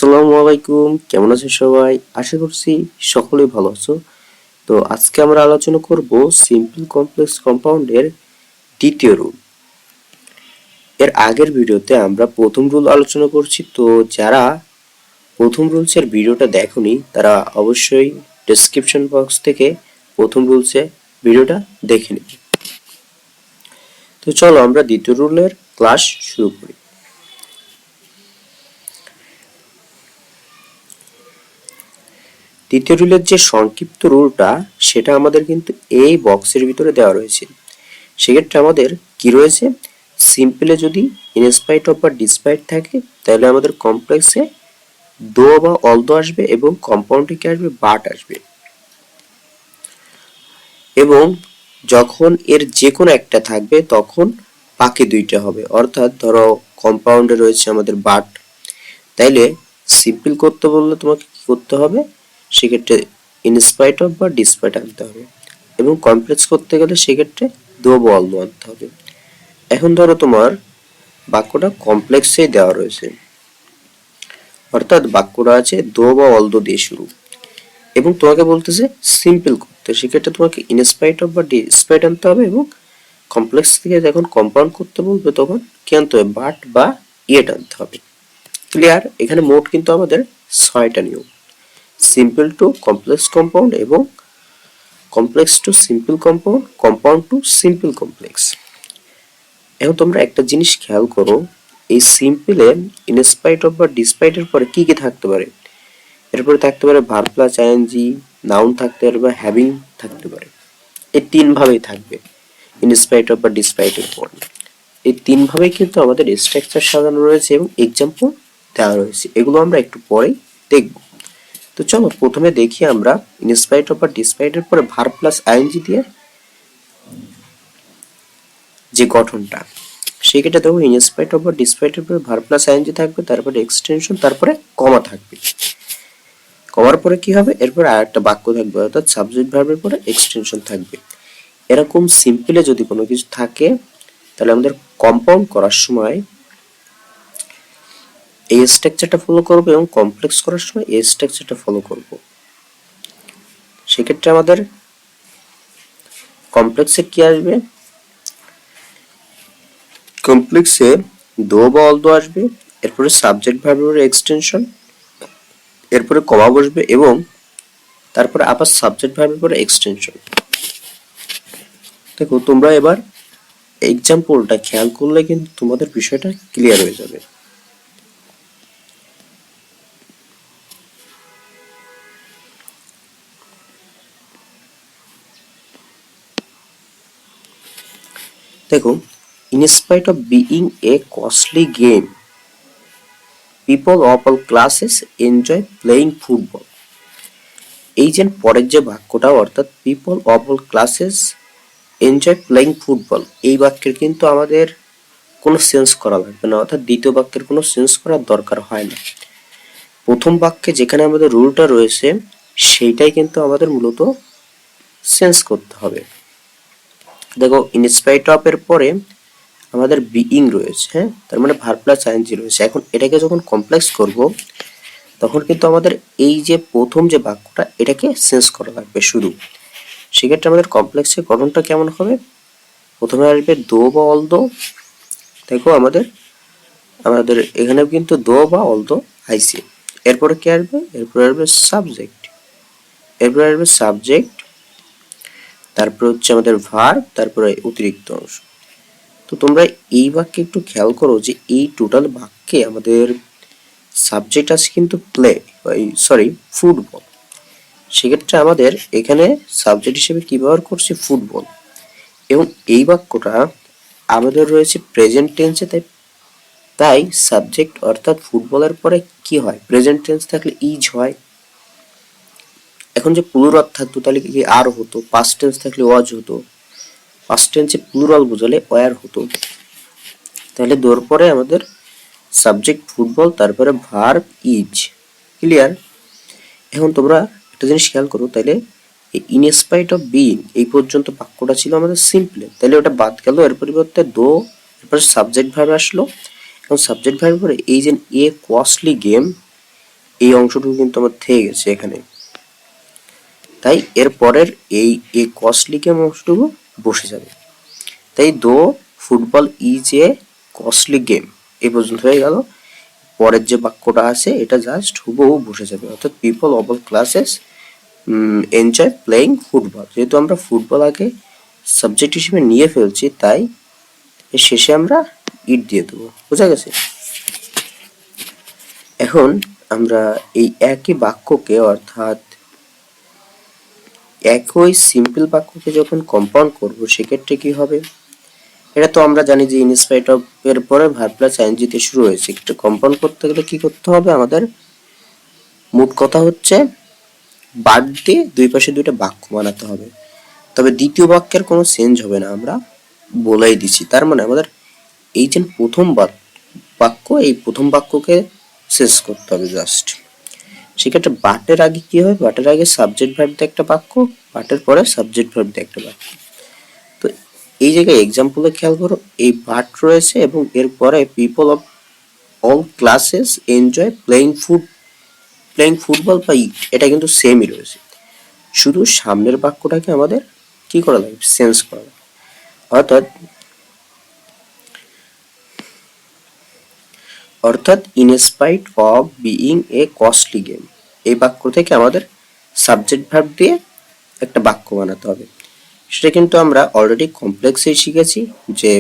আসসালামু আলাইকুম, কেমন আছো সবাই? আশা করছি সকলেই ভালো আছো। তো আজকে আমরা আলোচনা করব সিম্পল কমপ্লেক্স কম্পাউন্ডের দ্বিতীয় রুল। এর আগের ভিডিওতে আমরা প্রথম রুল আলোচনা করছি। তো যারা প্রথম রুলসের ভিডিওটা দেখোনি তারা অবশ্যই ডেসক্রিপশন বক্স থেকে প্রথম রুলসের ভিডিওটা দেখে নিবে। তো চলো আমরা দ্বিতীয় রুলের ক্লাস শুরু করি। দ্বিতীয় রুলের যে সংক্ষিপ্ত রুলটা সেটা আমাদের কিন্তু এই বক্সের ভিতরে দেওয়া রয়েছে। সেক্ষেত্রে আমাদের কি রয়েছে, সিম্পলে যদি ইনস্পাইট অফ বা ডিসপাইট থাকে তাহলে আমাদের কমপ্লেক্সে দো বা অলদো আসবে এবং কম্পাউন্ডে কি আসবে, বাট আসবে। এবং যখন এর যে কোনো একটা থাকবে তখন বাকি দুইটা হবে। অর্থাৎ ধরো কম্পাউন্ডে রয়েছে আমাদের বাট, তাইলে সিম্পল করতে বললে তোমাকে কি করতে হবে, সেক্ষেত্রে ইনস্পাইট অফ বা ডিসপাইট আনতে হবে। এবং কমপ্লেক্স করতে গেলে সেক্ষেত্রে দো বা অলদো আনতে হবে। এখন ধরো তোমার বাক্যটা কমপ্লেক্সেই দেওয়া রয়েছে, অর্থাৎ বাক্যটা আছে দো বা অলদো দিয়ে শুরু, এবং তোমাকে বলতেছে সিম্পল করতে, সেক্ষেত্রে তোমাকে ইনস্পাইট অফ বা ডিসপাইট আনতে হবে। এবং কমপ্লেক্স থেকে যখন কম্পাউন্ড করতে বলবে তখন কি আনতে হবে, বাট বা ইয়েট আনতে হবে। ক্লিয়ার? এখানে মোট কিন্তু আমাদের 6টা নিয়ম, সিম্পল টু কমপ্লেক্স কম্পাউন্ড এবং complex to simple compound, compound to simple complex. এখন তোমরা একটা জিনিস খেয়াল করো, এই সিম্পলে ইনস্পাইট অফ বা ডিসপাইট এর পরে কি কি থাকতে পারে? এরপরে থাকতে পারে ভার্ব প্লাস আইএনজি, নাউন থাকতে পারে বা হ্যাভিং থাকতে পারে। এই তিন ভাবেই থাকবে ইনস্পাইট অফ বা ডিসপাইট এর পর। এই তিন ভাবেই কিন্তু আমাদের স্ট্রাকচার সাজানো রয়েছে এবং এক্সাম্পল দেওয়া রয়েছে, এগুলো আমরা একটু পরেই দেখব। তো চলো প্রথমে দেখি আমরা ইনস্পাইট অফ বা ডিসপাইট এর পরে ভার্ব প্লাস আইএনজি দিয়ে যে গঠনটা, সেক্ষেত্রে দেখো ইনস্পাইট অফ বা ডিসপাইট এর পরে ভার্ব প্লাস আইএনজি থাকবে, তারপরে এক্সটেনশন, তারপরে কমা থাকবে। কমার পরে কি হবে, এরপর আরেকটা বাক্য থাকবে, অর্থাৎ সাবজেক্ট ভার্বের পরে এক্সটেনশন থাকবে। এরকম সিম্পলে যদি কোনো কিছু থাকে তাহলে আমাদের কম্পাউন্ড করার সময় এই স্ট্রাকচারটা ফলো করব এবং কমপ্লেক্স করার সময় এই স্ট্রাকচারটা ফলো করব। সেক্ষেত্রে আমাদের কমপ্লেক্সে কি আসবে, কমপ্লেক্সে দো বা অলদো আসবে, এরপরে সাবজেক্ট ভার্বের এক্সটেনশন, এরপরে কমা বসবে এবং তারপরে আবার সাবজেক্ট ভার্বের পরে এক্সটেনশন। দেখো তোমরা এবার এক্সাম্পলটা খেয়াল করলে কিন্তু তোমাদের বিষয়টা ক্লিয়ার হয়ে যাবে। দেখো, in spite of being a costly game, people of all classes enjoy playing football. এই যে পরের যে বাক্যটা, অর্থাৎ people of all classes enjoy playing football, এই বাক্যের কিন্তু আমাদের কোনো সেন্স করা লাগবে না, অর্থাৎ দ্বিতীয় বাক্যের কোনো সেন্স করার দরকার হয় না। প্রথম বাক্যে যেখানে আমাদের রুলটা রয়েছে সেইটাই কিন্তু আমাদের মূলত সেন্স করতে হবে। দেখো ইনস্পাইট অফ এর পরে আমাদের বিইং রয়েছে, হ্যাঁ, তার মানে ভার্ব প্লাস আইএনজি রয়েছে। এখন এটাকে যখন কমপ্লেক্স করব তখন কিন্তু আমাদের এই যে প্রথম যে বাক্যটা এটাকে সেন্স করা লাগবে শুরু। সেক্ষেত্রে আমাদের কমপ্লেক্সের গঠনটা কেমন হবে, প্রথমে আসবে দো বা অলদো। দেখো আমাদের আমাদের এখানে কিন্তু দো বা অলদো আইসি। এরপরে কি আসবে, এরপরে আসবে সাবজেক্ট, এরপরে আসবে সাবজেক্ট, তারপরে হচ্ছে আমাদের ভার্ব, তারপরে অতিরিক্ত অংশ। তো তোমরা এই বাক্যে একটু খেয়াল করো যে এই টোটাল বাক্যে আমাদের সাবজেক্ট আছে কিন্তু প্লে, সরি ফুটবল। সেক্ষেত্রে আমাদের এখানে সাবজেক্ট হিসেবে কি ব্যবহার করছি, ফুটবল। এবং এই বাক্যটা আমাদের রয়েছে প্রেজেন্ট টেন্সে, তাই তাই সাবজেক্ট অর্থাৎ ফুটবলের পরে কি হয়, প্রেজেন্ট টেন্স থাকলে ইজ হয়। এখন যে প্লুরাল থাকতো তাহলে কি আর হতো, পাস্ট টেন্স থাকলে ওয়াজ হতো, পাস্ট টেন্সে প্লুরাল বোঝালে ওয়ার হতো। তাহলে দোর পরে আমাদের সাবজেক্ট ফুটবল, তারপরে ভার্ব ইজ। ক্লিয়ার? এখন তোমরা একটা জিনিস খেয়াল করো, তাহলে ইন স্পাইট অফ বিইং এই পর্যন্ত বাক্যটা ছিল আমাদের সিম্পলে, তাহলে ওটা বাদ গেল, এর পরিবর্তে দো, এরপরে সাবজেক্ট ভার্ব আসলো। এবং সাবজেক্ট ভার্বের পরে এই যে এ কস্টলি গেম, এই অংশটুকু কিন্তু আমার থেকে গেছে এখানে, তাই এর পরের এই কস্টলি গেম অংশটুকু বসে যাবে। তাই দো football is a costly game এই পর্যন্ত হয়ে গেল। পরের যে বাক্যটা আছে এটা জাস্ট হুবহু বসে যাবে, অর্থাৎ people of all classes enjoy playing football. যেহেতু আমরা ফুটবল আগে সাবজেক্ট হিসেবে নিয়ে ফেলছি, তাই এর শেষে আমরা ইট দিয়ে দেবো। বোঝা গেছে? এখন আমরা এই একই বাক্যকে, অর্থাৎ একই সিম্পল বাক্যকে যখন কম্পাউন্ড করব সেক্ষেত্রে কি হবে? এটা তো আমরা জানি যে ইনস্পাইট অফ এর পরে ভার্ব প্লাস আইএনজি তে শুরু হয়েছে। এটা কম্পাউন্ড করতে গেলে কি করতে হবে? আমাদের মোট কথা হচ্ছে বাদ দিয়ে দুই পাশে দুইটা বাক্য বানাতে হবে। তবে দ্বিতীয় বাক্যের কোনো চেঞ্জ হবে না, আমরা বলেই দিচ্ছি। তার মানে আমাদের এই যে প্রথম বাক্য, এই প্রথম বাক্যকে শেষ করতে হবে জাস্ট। সেক্ষেত্রে বাটের আগে কি হবে? বাটের আগে সাবজেক্ট ভার্ব দিয়ে একটা বাক্য, বাটের পরে সাবজেক্ট ভার্ব দিয়ে একটা বাক্য। তো এই জায়গায় এক্সাম্পলে খেয়াল করো, এই বাট রয়েছে এবং এরপরে people of all classes enjoy playing football বা এটা কিন্তু সেমই রয়েছে, শুধু সামনের বাক্যটাকে আমাদের কি করা লাগবে? চেঞ্জ করা লাগবে। অর্থাৎ in spite of being a costly game, এই বাক্য থেকে আমাদের সাবজেক্ট ভার্ব দিয়ে একটা বাক্য বানাতে হবে। সেটা কিন্তু আমরা অলরেডি কমপ্লেক্সে শিখেছি যে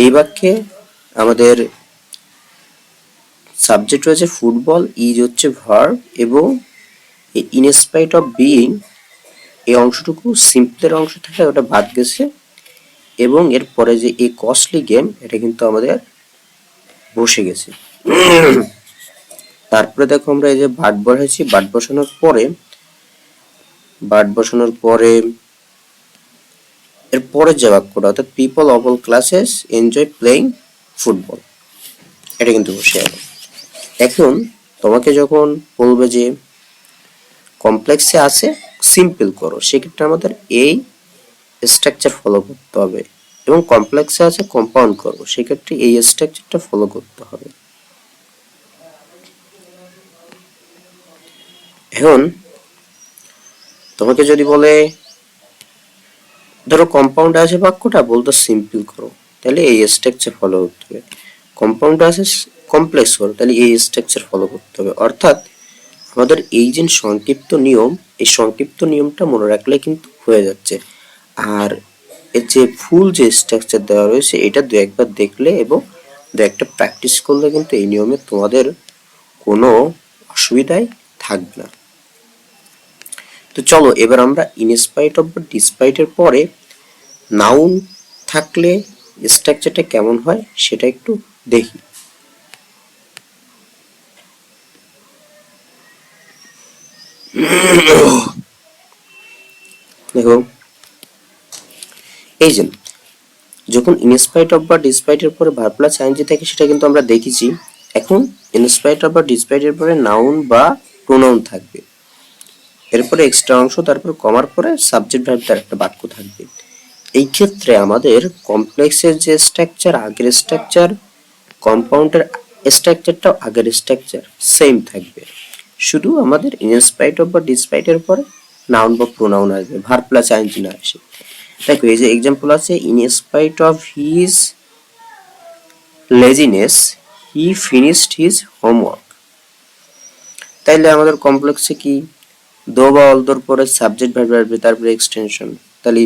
এই বাক্যে আমাদের সাবজেক্ট রয়েছে ফুটবল, ইজ হচ্ছে ভার্ব, এবং এই ইনস্পাইট অফ বিইং এই অংশটুকু সিম্পলের অংশ থেকে ওটা বাদ গেছে, এবং এরপরে যে এই কস্টলি গেম এটা কিন্তু আমাদের বসে গেছে। তারপরে দেখো আমরা এই যে বাট বসাইছি, বাট বসানোর পরে এর পরের যে বাক্যটা, অর্থাৎ people of all classes enjoy playing football, এটা কিন্তু বসে গেল। এখন তোমাকে যখন বলবে যে কমপ্লেক্সে আছে সিম্পল করো, সেক্ষেত্রে আমাদের এই স্ট্রাকচার ফলো করতে হবে, এবং কমপ্লেক্সে আছে কম্পাউন্ড করবো, সেক্ষেত্রে এই স্ট্রাকচারটা ফলো করতে হবে। এখন তোমাকে যদি বলে ধরো কম্পাউন্ড আছে বাক্যটা, বলতো সিম্পল করো, তাহলে এই স্ট্রাকচার ফলো করতে হবে। কম্পাউন্ড আছে কমপ্লেক্স করো, তাহলে এই স্ট্রাকচার ফলো করতে হবে। অর্থাৎ আমাদের এই যে সংক্ষিপ্ত নিয়ম, এই সংক্ষিপ্ত নিয়মটা মনে রাখলে কিন্তু হয়ে যাচ্ছে। আর এর যে ফুল যে স্ট্রাকচার দেওয়া রয়েছে এটা দু একবার দেখলে এবং দু একটা প্র্যাকটিস করলে কিন্তু এই নিয়মে তোমাদের কোনো অসুবিধাই থাকবে না। তো চলো এবার আমরা ইনস্পাইট অফ বা ডিসপাইট এর পরে নাউন থাকলে স্ট্রাকচারটা কেমন হয় সেটা একটু দেখি। দেখো এই যে যখন ইনস্পাইট অফ বা ডিসপাইট এর পরে ভার্ব প্লাস আইএনজি থাকে সেটা কিন্তু আমরা দেখেছি। এখন ইনস্পাইট অফ বা ডিসপাইট এর পরে নাউন বা প্রোনাউন থাকবে, এরপরে এক্সট্রা অংশ, তারপর কমার পরে সাবজেক্ট ভার্ব তার একটা বাক্য থাকবে। এই ক্ষেত্রে আমাদের কমপ্লেক্সের যে স্ট্রাকচার, আগের স্ট্রাকচার, কম্পাউন্ডের স্ট্রাকচারটাও আগের স্ট্রাকচার সেম থাকবে, শুধু আমাদের ইনস্পাইট অফ বা ডিসপাইট এর পরে নাউন বা প্রোনাউন আসবে, ভার্ব প্লাস আইএনজি না আসে। দেখো এই যে এক্সাম্পল আছে, in spite of his laziness he finished his homework. তাইলে আমাদের কমপ্লেক্সে কি দো বা অলদোর পরে সাবজেক্ট ভার্ব আসবে, তারপরে এক্সটেনশন। তাহলে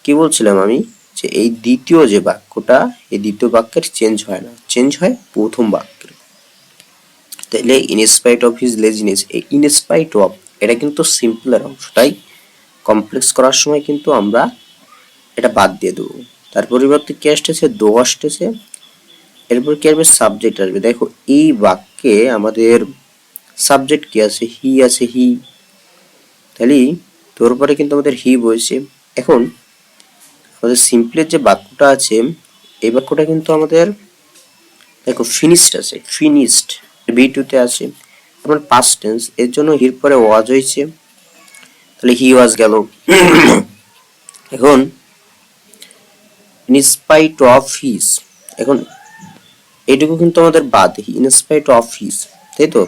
কি বলছিলাম আমি, যে এই দ্বিতীয় যে বাক্যটা, এই দ্বিতীয় বাক্যের চেঞ্জ হয় না, চেঞ্জ হয় প্রথম বাক্যের। তাইলে in spite of his laziness, এই ইন স্পাইট অফ এটা কিন্তু সিম্পলের অংশ, তাই কমপ্লেক্স করার সময় কিন্তু আমরা এটা বাদ দিয়ে দেবো। তার পরিবর্তে কি আসতেছে? দো আসতেছে, এরপর কি আসবে? সাবজেক্ট আসবে। দেখো এই বাক্যে আমাদের সাবজেক্ট কি আছে? হি আছে, হি। তাহলে তোর পরে কিন্তু আমাদের হি বসে। এখন আমাদের সিম্পলের যে বাক্যটা আছে, এই বাক্যটা কিন্তু আমাদের দেখো ফিনিশড আছে, ফিনিশড বি টু তে আছে, আমার পাস্ট টেন্স, এর জন্য হির পরে ওয়াজ হয়েছে, তাহলে হি ওয়াজ গেল। এখন ইন স্পাইট অফ হিজ, এখন এটুকু কিন্তু আমাদের বাদ, ইন স্পাইট অফ হিজ, তাই তো?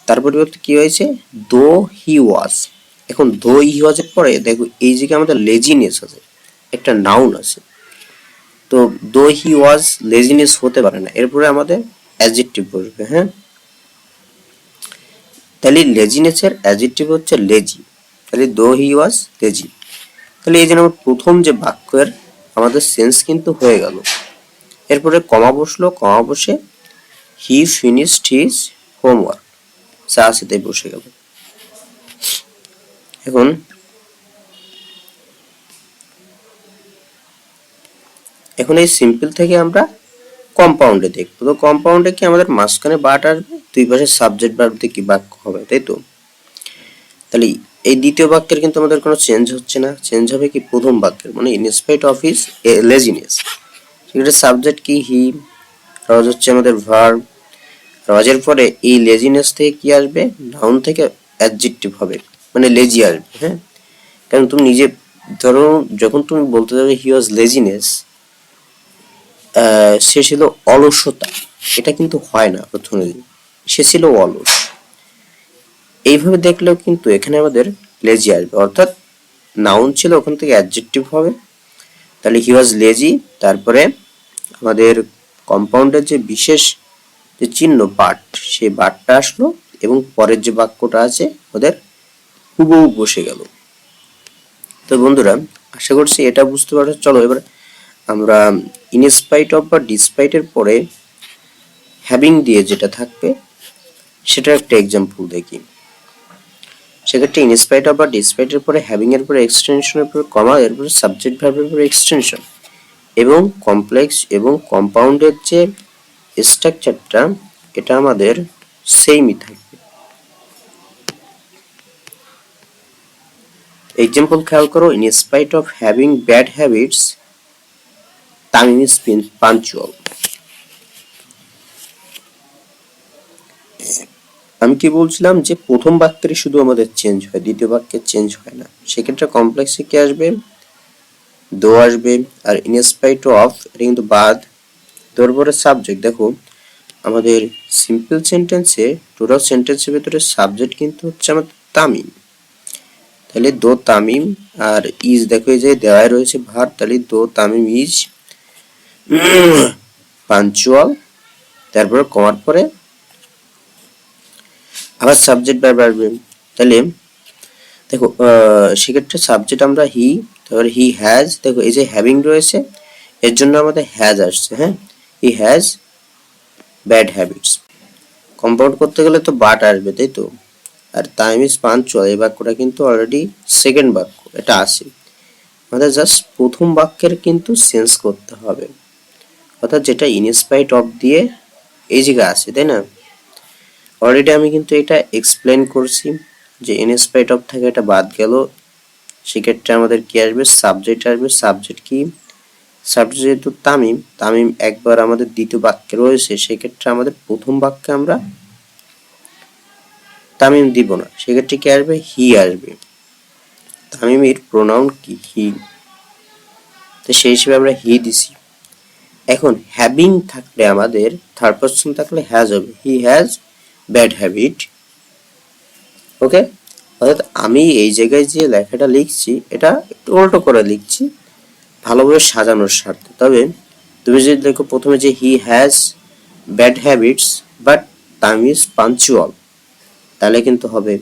তার পরিবর্তে কি হয়েছে, দো হি ওয়াজ। এখন দো হি ওয়াজ এর পরে দেখো এই জায়গায় আমাদের লেজিনেস আছে, একটা নাউন আছে। তো দো হি ওয়াজ লেজিনেস হতে পারে না, এরপরে আমাদের অ্যাডজেক্টিভ বসবে। হ্যাঁ, তাহলে লেজিনেসের অ্যাডজেক্টিভ হচ্ছে লেজি, তাহলে দো হি ওয়াজ লেজি। তাহলে এই যে আমার প্রথম যে বাক্যের আমাদের সেন্স কিন্তু হয়ে গেল। এরপরে কমা বসলো, কমা বসে হি ফিনিশড হিজ হোমওয়ার্ক, যা আছে তাই বসে গেল। এখন এখন এই সিম্পল থেকে আমরা কম্পাউন্ডে দেখবো। তো কম্পাউন্ডে কি আমাদের মাঝখানে বাট আসবে, দুই পাশে সাবজেক্ট ভার্ব দিয়ে কি বাক্য হবে, তাই তো? তাহলে এই দ্বিতীয় বাক্যের কিন্তু আমাদের কোনো চেঞ্জ হচ্ছে না, চেঞ্জ হবে কি প্রথম বাক্যের, মানে in spite of his laziness. সেক্ষেত্রে সাবজেক্ট কি হি, রজ হচ্ছে আমাদের ভার্ব, রজের পরে এই লেজিনেস থেকে কি আসবে, নাউন থেকে অ্যাডজেক্টিভ হবে, মানে লেজি আসবে। হ্যাঁ, কারণ তুমি নিজে ধরো যখন তুমি বলতে যাবে হি ওয়াজ লেজিনেস, সে ছিল অলসতা, এটা কিন্তু হয় না প্রথমে, সে ছিল অলস। এইভাবে দেখলেও কিন্তু এখানে আমাদের লেজি আসবে, অর্থাৎ নাউন ছিল ওখান থেকে অ্যাডজেক্টিভ হবে। তাহলে হি ওয়াজ লেজি, তারপরে আমাদের কম্পাউন্ডের যে বিশেষ যে চিহ্ন বাট, সেই বাটটা আসলো এবং পরের যে বাক্যটা আছে ওদের হুবহু বসে গেল। তো বন্ধুরা, আশা করছি এটা বুঝতে পারছো। চলো এবার আমরা ইনস্পাইট অফ বা ডিসপাইট এর পরে হ্যাভিং দিয়ে যেটা থাকবে সেটার একটা এক্সাম্পল দেখি। সেক্ষেত্রে ইনস্পাইট অফ বা ডিসপাইট এর পরে হ্যাভিং এর পরে এক্সটেনশনের পরে কমা, এরপরে সাবজেক্ট ভার্বের পরে এক্সটেনশন, এবং কমপ্লেক্স এবং কম্পাউন্ডের যে স্ট্রাকচারটা এটা আমাদের সেমই থাকবে। এক্সাম্পল খেয়াল করো, in spite of having bad habits Tamim is punctual. আমি কি বলছিলাম যে প্রথম বাক্যেরই শুধু আমাদের চেঞ্জ হয়, দ্বিতীয় বাক্যে চেঞ্জ হয় না। সেক্ষেত্রে কমপ্লেক্সে কি আসবে, দো আসবে, আর ইন স্পাইট অফ এটা কিন্তু বাদ, তোর পরে সাবজেক্ট। দেখো আমাদের সিম্পল সেন্টেন্সে, টোটাল সেন্টেন্সের ভিতরে সাবজেক্ট কিন্তু হচ্ছে আমাদের তামিম, তাহলে দো তামিম, আর ইজ দেখো এই যে দেওয়াই রয়েছে ভার, তাহলে দো তামিম ইজ পাঞ্চুয়াল, তারপরে কমার পরে আবার সাবজেক্ট ভার্ব আসবে। তাহলে দেখো সেক্ষেত্রে সাবজেক্ট আমরা হি, তারপরে হি হ্যাজ, দেখো এই যে হ্যাভিং রয়েছে এর জন্য আমাদের হ্যাজ আসছে। হ্যাঁ, he has bad habits. Compound করতে গেলে তো বাট আসবে, তাই তো? আর টাইম ইজ পাঞ্চুয়াল, এই বাক্যটা কিন্তু অলরেডি সেকেন্ড বাক্য, এটা আসে। আমাদের জাস্ট প্রথম বাক্যের কিন্তু সেন্স করতে হবে, অর্থাৎ যেটা ইনস্পাইট অফ দিয়ে এই জায়গায় আছে, তাই না? অলরেডি আমি কিন্তু এটা এক্সপ্লেন করছি যে ইনস্পাইট অফ থেকে এটা বাদ গেল। সেক্ষেত্রে আমাদের কি আসবে, সাবজেক্ট আসবে। সাবজেক্ট কি, সাবজেক্ট যেহেতু তামিম, তামিম একবার আমাদের দ্বিতীয় বাক্যে রয়েছে, সেক্ষেত্রে আমাদের প্রথম বাক্যে আমরা তামিম দিব না, সেক্ষেত্রে কি আসবে, হি আসবে। তামিমের প্রোনাউন কি, হি, তো সেই হিসেবে আমরা হি দিছি। এখন হ্যাভিং থাকলে আমাদের থার্ড পারসন থাকলে হ্যাজ হবে, হি হ্যাজ ব্যাড হ্যাবিট। ওকে, অর্থাৎ আমি এই জায়গায় যে লেখাটা লিখছি এটা একটু উল্টো করে লিখছি ভালোভাবে সাজানোর স্বার্থে। তবে তুমি যদি দেখো প্রথমে যে he has bad habits but Tamim is punctual, তাহলে কিন্তু হবে